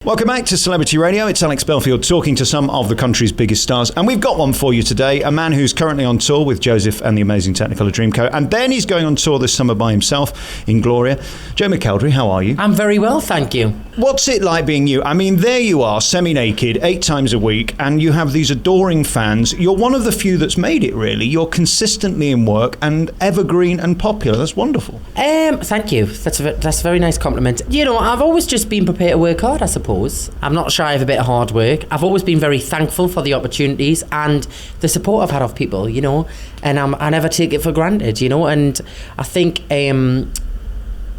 Welcome back to Celebrity Radio. It's Alex Belfield talking to some of the country's biggest stars. And we've got one for you today, a man who's currently on tour with Joseph and the amazing Technicolour Dreamcoat. And then he's going on tour this summer by himself in Gloria. Joe McElderry, how are you? I'm very well, thank you. What's it like being you? I mean, there you are, semi-naked, 8 times a week, and you have these adoring fans. You're one of the few that's made it, really. You're consistently in work and evergreen and popular. That's wonderful. Thank you. That's a very nice compliment. You know, I've always just been prepared to work hard, I suppose. I'm not shy of a bit of hard work. I've always been very thankful for the opportunities and the support I've had of people, you know, and I never take it for granted, you know, and I think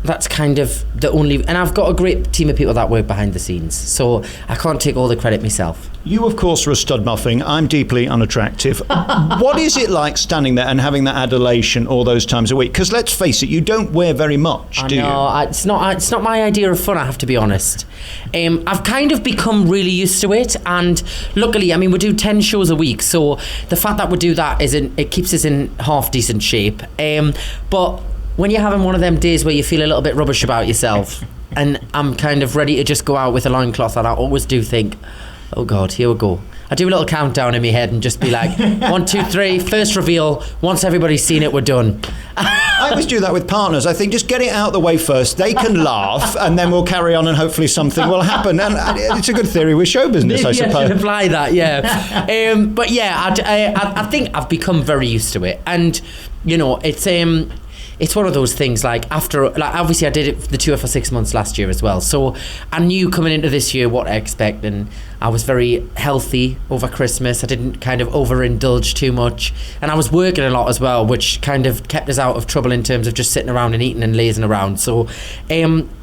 that's kind of the only... And I've got a great team of people that work behind the scenes, so I can't take all the credit myself. You, of course, are a stud muffin. I'm deeply unattractive. What is it like standing there and having that adulation all those times a week? Because let's face it, you don't wear very much, do you? No, it's not my idea of fun, I have to be honest. I've kind of become really used to it, and luckily, I mean, we do 10 shows a week, so the fact that we do that it keeps us in half decent shape. But when you're having one of them days where you feel a little bit rubbish about yourself, and I'm kind of ready to just go out with a loincloth, and I always do think, oh God, here we go. I do a little countdown in my head and just be like, 1, 2, 3, first reveal. Once everybody's seen it, we're done. I always do that with partners. I think just get it out the way first. They can laugh, and then we'll carry on, and hopefully something will happen. And it's a good theory with show business, I suppose. I should apply that, yeah. But yeah, I think I've become very used to it, and you know, it's one of those things, obviously I did the tour for 6 months last year as well, so I knew coming into this year what I expect, and I was very healthy over Christmas. I didn't kind of overindulge too much, and I was working a lot as well, which kind of kept us out of trouble in terms of just sitting around and eating and lazing around. So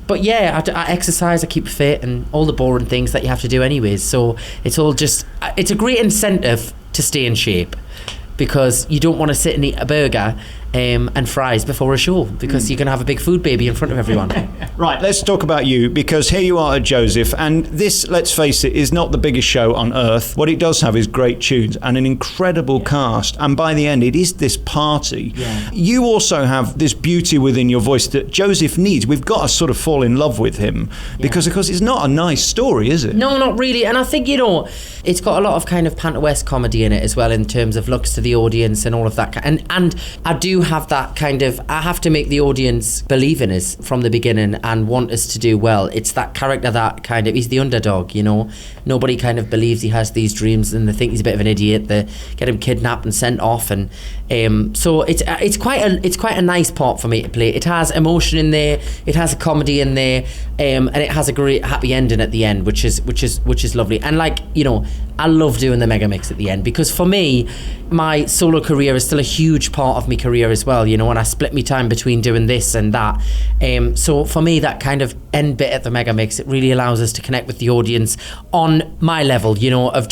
but yeah, I exercise, I keep fit, and all the boring things that you have to do anyways, so it's a great incentive to stay in shape, because you don't want to sit and eat a burger and fries before a show, because you're going to have a big food baby in front of everyone. Right, let's talk about you, because here you are at Joseph, and this, let's face it, is not the biggest show on earth. What it does have is great tunes and an incredible cast, and by the end it is this party. Yeah. You also have this beauty within your voice that Joseph needs. We've got to sort of fall in love with him, because of course it's not a nice story, is it? No, not really. And I think, you know, it's got a lot of kind of Panto-West comedy in it as well, in terms of looks to the audience and all of that. And I do have that kind of, I have to make the audience believe in us from the beginning and want us to do well. It's that character that kind of, he's the underdog, you know. Nobody kind of believes he has these dreams, and they think he's a bit of an idiot. They get him kidnapped and sent off, and so it's quite a nice part for me to play. It has emotion in there, it has a comedy in there, and it has a great happy ending at the end, which is lovely. And like, you know, I love doing the mega mix at the end, because for me, my solo career is still a huge part of my career as well, you know, and I split my time between doing this and that. So for me, that kind of end bit at the mega mix, it really allows us to connect with the audience on my level, you know, of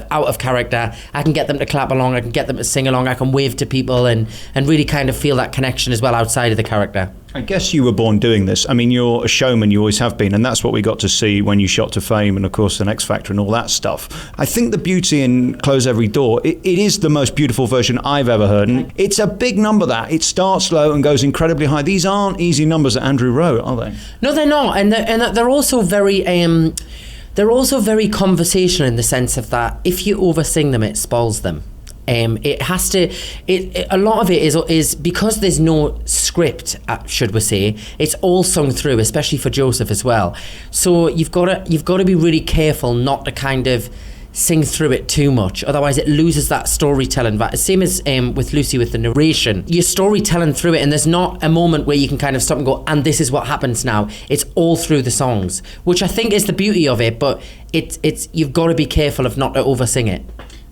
out of character. I can get them to clap along, I can get them to sing along, I can wave to people and really kind of feel that connection as well outside of the character. I guess you were born doing this. I mean, you're a showman, you always have been, and that's what we got to see when you shot to fame, and of course the X Factor and all that stuff. I think the beauty in Close Every Door, it is the most beautiful version I've ever heard, and it's a big number that. It starts low and goes incredibly high. These aren't easy numbers that Andrew wrote, are they? No, they're not, and they're also very... they're also very conversational, in the sense of that if you oversing them, it spoils them. It has to. A lot of it is because there's no script, should we say? It's all sung through, especially for Joseph as well. So you've got to be really careful not to kind of sing through it too much, otherwise it loses that storytelling. But same as with Lucy with the narration, you're storytelling through it, and there's not a moment where you can kind of stop and go, and this is what happens now. It's all through the songs, which I think is the beauty of it. But it's you've got to be careful of not to oversing it.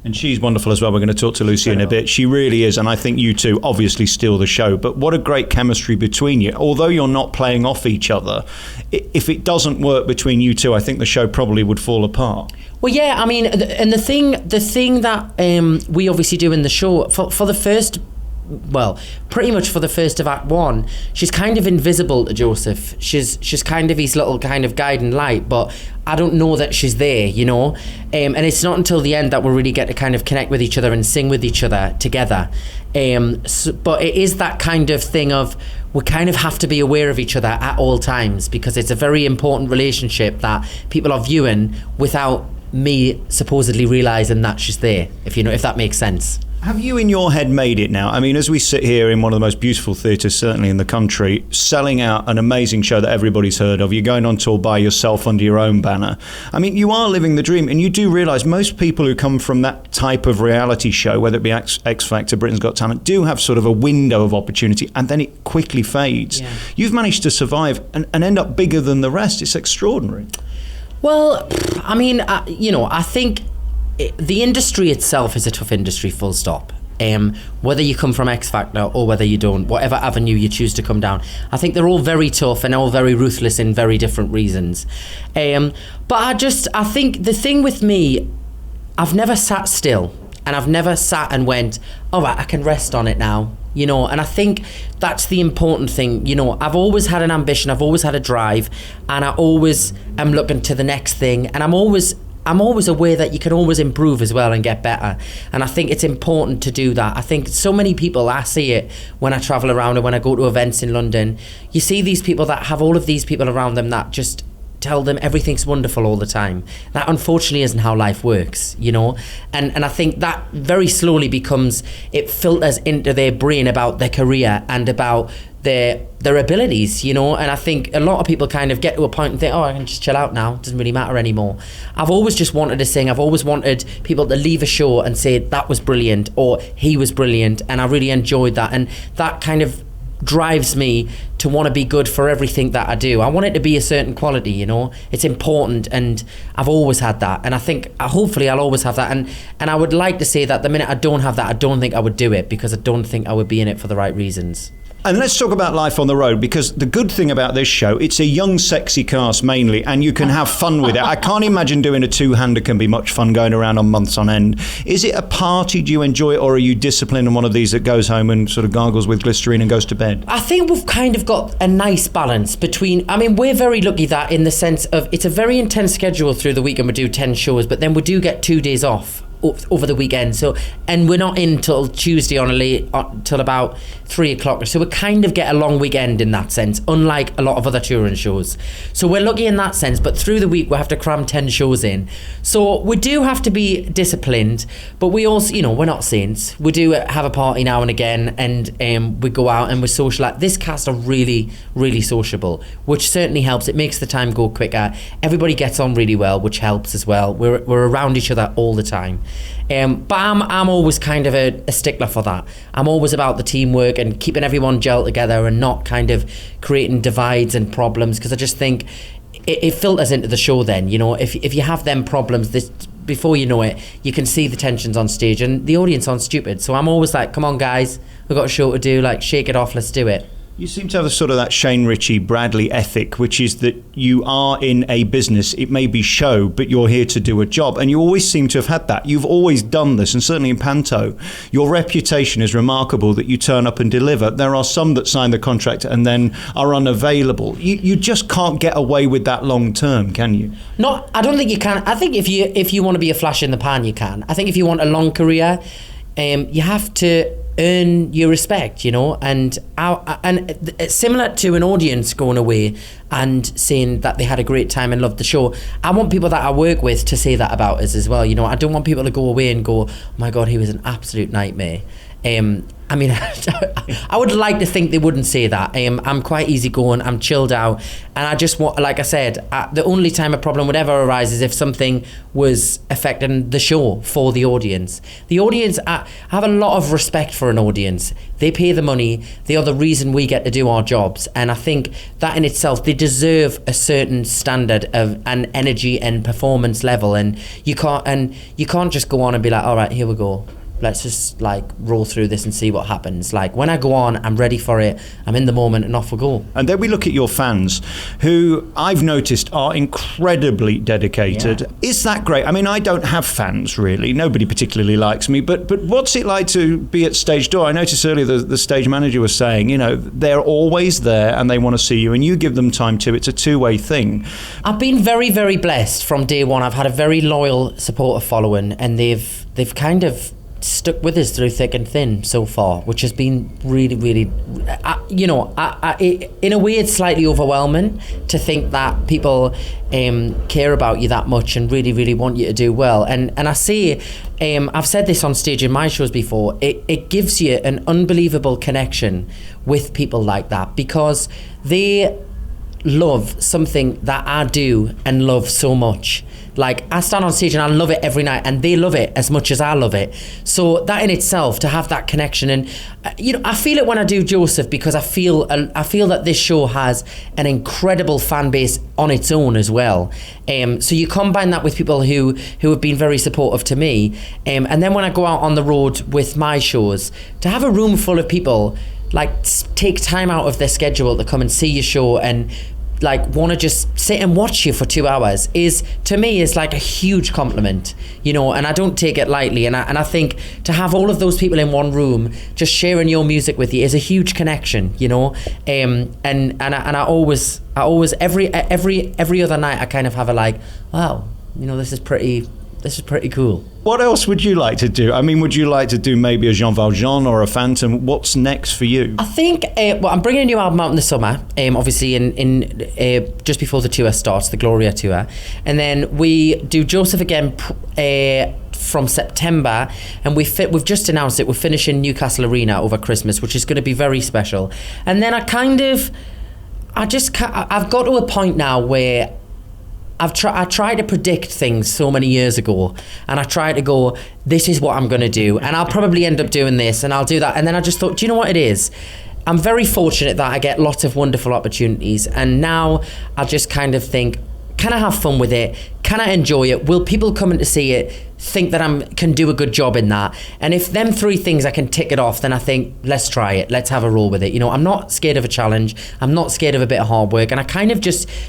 And she's wonderful as well. We're going to talk to Lucy in a bit. She really is, and I think you two obviously steal the show. But what a great chemistry between you. Although you're not playing off each other, if it doesn't work between you two, I think the show probably would fall apart. Well, yeah, I mean, and the thing that we obviously do in the show, for the first... Well, pretty much for the first of Act 1, she's kind of invisible to Joseph. She's kind of his little kind of guiding light, but I don't know that she's there, you know. And it's not until the end that we really get to kind of connect with each other and sing with each other together. But it is that kind of thing of we kind of have to be aware of each other at all times, because it's a very important relationship that people are viewing without me supposedly realising that she's there, if that makes sense. Have you in your head made it now? I mean, as we sit here in one of the most beautiful theatres, certainly in the country, selling out an amazing show that everybody's heard of, you're going on tour by yourself under your own banner. I mean, you are living the dream, and you do realise most people who come from that type of reality show, whether it be X Factor, Britain's Got Talent, do have sort of a window of opportunity, and then it quickly fades. Yeah. You've managed to survive and end up bigger than the rest. It's extraordinary. Well, I mean, I think the industry itself is a tough industry, full stop. Whether you come from X Factor or whether you don't, whatever avenue you choose to come down, I think they're all very tough and all very ruthless in very different reasons. But I think the thing with me, I've never sat still, and I've never sat and went, all right, I can rest on it now. And I think that's the important thing. I've always had an ambition, I've always had a drive, and I always am looking to the next thing, and I'm always aware that you can always improve as well and get better. And I think it's important to do that. I think so many people, I see it when I travel around and when I go to events in London, you see these people that have all of these people around them that just tell them everything's wonderful all the time. That unfortunately isn't how life works, and I think that very slowly it filters into their brain about their career and about their abilities, and I think a lot of people kind of get to a point and think, oh, I can just chill out now, it doesn't really matter anymore. I've always just wanted to sing. I've always wanted people to leave a show and say that was brilliant or he was brilliant, and I really enjoyed that, and that kind of drives me to want to be good for everything that I do. I want it to be a certain quality, it's important, and I've always had that, and I think hopefully I'll always have that, and I would like to say that the minute I don't have that, I don't think I would do it, because I don't think I would be in it for the right reasons. And let's talk about life on the road, because the good thing about this show, it's a young, sexy cast mainly, and you can have fun with it. I can't imagine doing a two-hander can be much fun going around on months on end. Is it a party? Do you enjoy it, or are you disciplined and one of these that goes home and sort of gargles with glycerine and goes to bed? I think we've kind of got a nice balance between, we're very lucky that in the sense of it's a very intense schedule through the week, and we do 10 shows, but then we do get 2 days off over the weekend, and we're not in till Tuesday till about 3:00, so we kind of get a long weekend in that sense, unlike a lot of other touring shows. So we're lucky in that sense, but through the week we have to cram 10 shows in, so we do have to be disciplined, but we also, we're not saints. We do have a party now and again, and we go out and we socialise. This cast are really, really sociable, which certainly helps. It makes the time go quicker. Everybody gets on really well, which helps as well. We're around each other all the time. But I'm always kind of a stickler for that. I'm always about the teamwork and keeping everyone gelled together and not kind of creating divides and problems, because I just think it filters into the show then, if you have them problems, before you know it, you can see the tensions on stage and the audience aren't stupid. So I'm always like, come on guys, we've got a show to do, like shake it off, let's do it. You seem to have a sort of that Shane Ritchie, Bradley ethic, which is that you are in a business, it may be show, but you're here to do a job. And you always seem to have had that. You've always done this, and certainly in Panto, your reputation is remarkable that you turn up and deliver. There are some that sign the contract and then are unavailable. You just can't get away with that long term, can you? No, I don't think you can. I think if you want to be a flash in the pan, you can. I think if you want a long career, you have to earn your respect, and similar to an audience going away and saying that they had a great time and loved the show, I want people that I work with to say that about us as well. I don't want people to go away and go, oh my God, he was an absolute nightmare. I would like to think they wouldn't say that. I'm quite easygoing, I'm chilled out, and I just want, like I said, the only time a problem would ever arise is if something was affecting the show for the audience. The audience, I have a lot of respect for an audience. They pay the money, they are the reason we get to do our jobs, and I think that in itself, they deserve a certain standard of an energy and performance level, and you can't just go on and be like, all right, here we go. Let's just roll through this and see what happens. When I go on, I'm ready for it. I'm in the moment and off we go. And then we look at your fans, who I've noticed are incredibly dedicated. Yeah. Is that great? I don't have fans really. Nobody particularly likes me. But what's it like to be at stage door? I noticed earlier the stage manager was saying, they're always there and they want to see you and you give them time too. It's a two-way thing. I've been very, very blessed from day one. I've had a very loyal supporter following, and they've kind of stuck with us through thick and thin so far, which has been really, really, in a way it's slightly overwhelming to think that people care about you that much and really, really want you to do well. And I say, I've said this on stage in my shows before, it gives you an unbelievable connection with people like that, because they love something that I do and love so much. Like, I stand on stage and I love it every night, and they love it as much as I love it. So that in itself, to have that connection, and I feel it when I do Joseph, because I feel that this show has an incredible fan base on its own as well. So you combine that with people who have been very supportive to me, and then when I go out on the road with my shows, to have a room full of people like take time out of their schedule to come and see your show and like want to just sit and watch you for 2 hours is, to me, is like a huge compliment, and I don't take it lightly. And I think to have all of those people in one room just sharing your music with you is a huge connection, and I always every other night I kind of have a like, wow, this is pretty cool. What else would you like to do? I mean, would you like to do maybe a Jean Valjean or a Phantom? What's next for you? I think, I'm bringing a new album out in the summer, obviously in just before the tour starts, the Gloria tour. And then we do Joseph again from September, and we've just announced it. We're finishing Newcastle Arena over Christmas, which is going to be very special. And then I've got to a point now where I tried to predict things so many years ago, and I tried to go, this is what I'm going to do, and I'll probably end up doing this, and I'll do that. And then I just thought, do you know what it is? I'm very fortunate that I get lots of wonderful opportunities, and now I just kind of think, can I have fun with it? Can I enjoy it? Will people coming to see it think that I can do a good job in that? And if them three things I can tick it off, then I think, let's try it. Let's have a roll with it. I'm not scared of a challenge. I'm not scared of a bit of hard work. And I kind of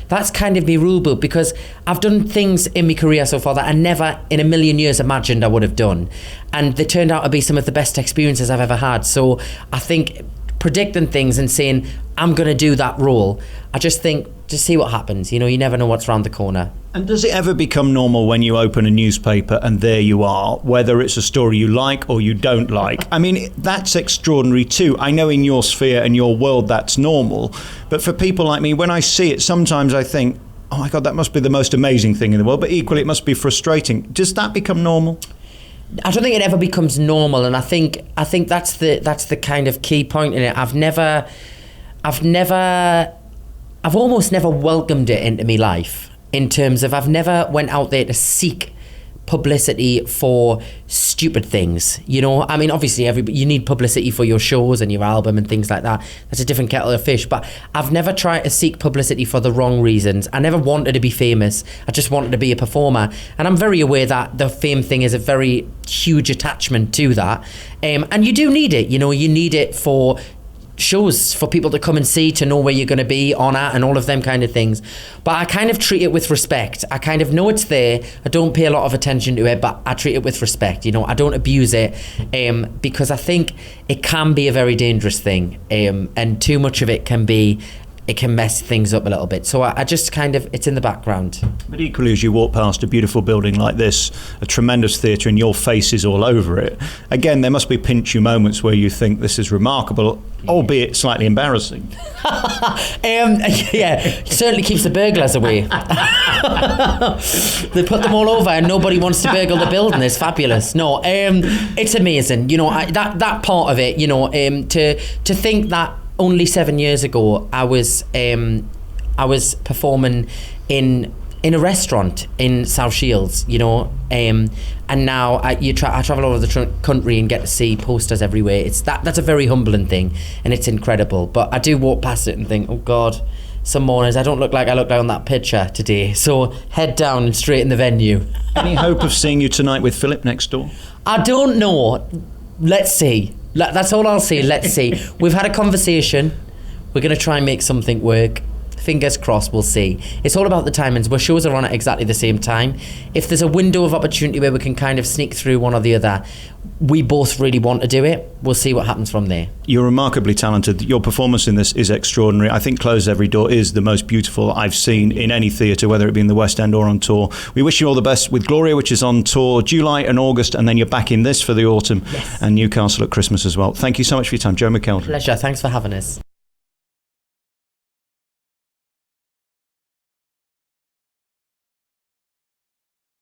that's kind of my rule book, because I've done things in my career so far that I never in a million years imagined I would have done. And they turned out to be some of the best experiences I've ever had. So I think predicting things and saying, I'm going to do that role, I just think, just see what happens. You never know what's around the corner. And does it ever become normal when you open a newspaper and there you are, whether it's a story you like or you don't like? I mean, that's extraordinary too. I know in your sphere and your world that's normal, but for people like me, when I see it, sometimes I think, oh my God, that must be the most amazing thing in the world, but equally it must be frustrating. Does that become normal? I don't think it ever becomes normal, and I think that's the kind of key point in it. I've almost never welcomed it into my life, in terms of I've never went out there to seek publicity for stupid things. I mean, obviously you need publicity for your shows and your album and things like that. That's a different kettle of fish. But I've never tried to seek publicity for the wrong reasons. I never wanted to be famous. I just wanted to be a performer. And I'm very aware that the fame thing is a very huge attachment to that. And you do need it. You need it for shows, for people to come and see, to know where you're going to be on at and all of them kind of things. But I kind of treat it with respect. I kind of know it's there. I don't pay a lot of attention to it, but I treat it with respect. I don't abuse it, because I think it can be a very dangerous thing, and too much of it can mess things up a little bit. So I just kind of, it's in the background. But equally, as you walk past a beautiful building like this, a tremendous theatre, and your face is all over it, again, there must be pinch you moments where you think this is remarkable, albeit slightly embarrassing. Yeah, it certainly keeps the burglars away. They put them all over and nobody wants to burgle the building. It's fabulous. No, it's amazing. That part of it, to think that only 7 years ago I was performing in a restaurant in South Shields, and now I travel all over the country and get to see posters everywhere. That's a very humbling thing, and it's incredible. But I do walk past it and think, oh God, some mornings I don't look like I look like on that picture today. So head down and straight in the venue. Any hope of seeing you tonight with Philip next door? I don't know. Let's see. That's all I'll say. Let's see. We've had a conversation. We're going to try and make something work. fingers crossed, we'll see. It's all about the timings. Where shows are on at exactly the same time. If there's a window of opportunity where we can kind of sneak through one or the other, we both really want to do it. We'll see what happens from there. You're remarkably talented. Your performance in this is extraordinary. I think Close Every Door is the most beautiful I've seen in any theatre, whether it be in the West End or on tour. We wish you all the best with Gloria, which is on tour July and August, and then you're back in this for the autumn, and Newcastle at Christmas as well. Thank you so much for your time, Joe McElderry. Pleasure. Thanks for having us.